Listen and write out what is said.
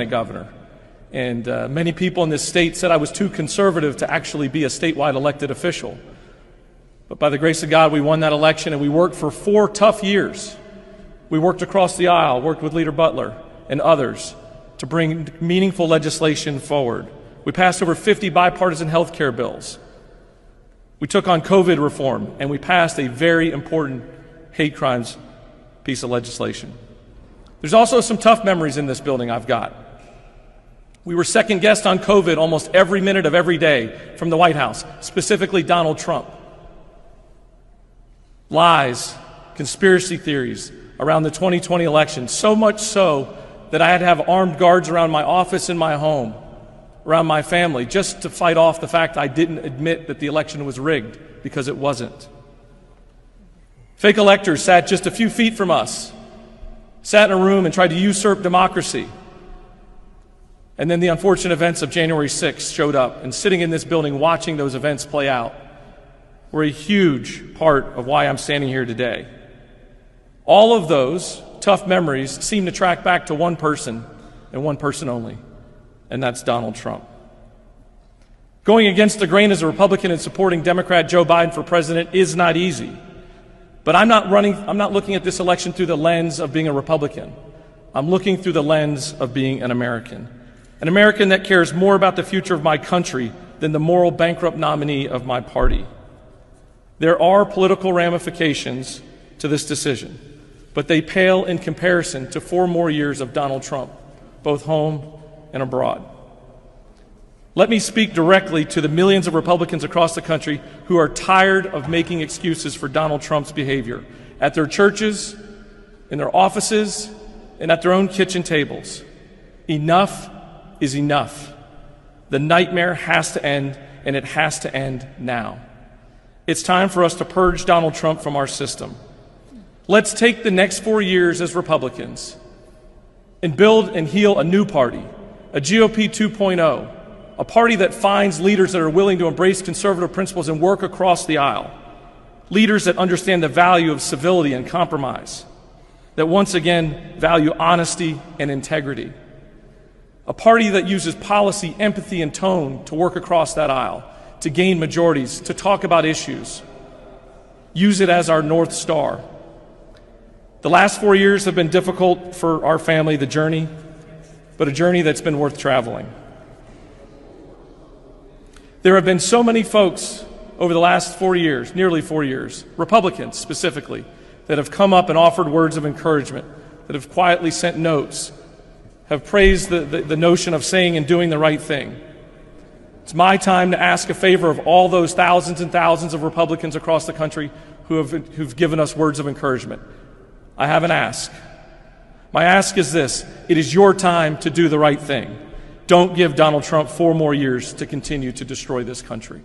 governor. And many people in this state said I was too conservative to actually be a statewide elected official. But by the grace of God, we won that election, and we worked for 4 tough years. We worked across the aisle, worked with Leader Butler and others to bring meaningful legislation forward. We passed over 50 bipartisan health care bills. We took on COVID reform, and we passed a very important hate crimes piece of legislation. There's also some tough memories in this building I've got. We were second guessed on COVID almost every minute of every day from the White House, specifically Donald Trump. Lies, conspiracy theories around the 2020 election, so much so that I had to have armed guards around my office and my home, around my family, just to fight off the fact I didn't admit that the election was rigged, because it wasn't. Fake electors sat just a few feet from us, sat in a room and tried to usurp democracy. And then the unfortunate events of January 6th showed up, and sitting in this building watching those events play out were a huge part of why I'm standing here today. All of those tough memories seem to track back to one person, and one person only, and that's Donald Trump. Going against the grain as a Republican and supporting Democrat Joe Biden for president is not easy. But I'm not looking at this election through the lens of being a Republican. I'm looking through the lens of being an American that cares more about the future of my country than the moral bankrupt nominee of my party. There are political ramifications to this decision, but they pale in comparison to 4 more years of Donald Trump, both home and abroad. Let me speak directly to the millions of Republicans across the country who are tired of making excuses for Donald Trump's behavior at their churches, in their offices, and at their own kitchen tables. Enough is enough. The nightmare has to end, and it has to end now. It's time for us to purge Donald Trump from our system. Let's take the next 4 years as Republicans and build and heal a new party, a GOP 2.0, a party that finds leaders that are willing to embrace conservative principles and work across the aisle, leaders that understand the value of civility and compromise, that once again value honesty and integrity, a party that uses policy, empathy, and tone to work across that aisle, to gain majorities, to talk about issues, use it as our North Star. The last 4 years have been difficult for our family, the journey, but a journey that's been worth traveling. There have been so many folks over the last 4 years, nearly 4 years, Republicans specifically, that have come up and offered words of encouragement, that have quietly sent notes, have praised the notion of saying and doing the right thing. It's my time to ask a favor of all those thousands and thousands of Republicans across the country who've given us words of encouragement. I have an ask. My ask is this: it is your time to do the right thing. Don't give Donald Trump 4 more years to continue to destroy this country.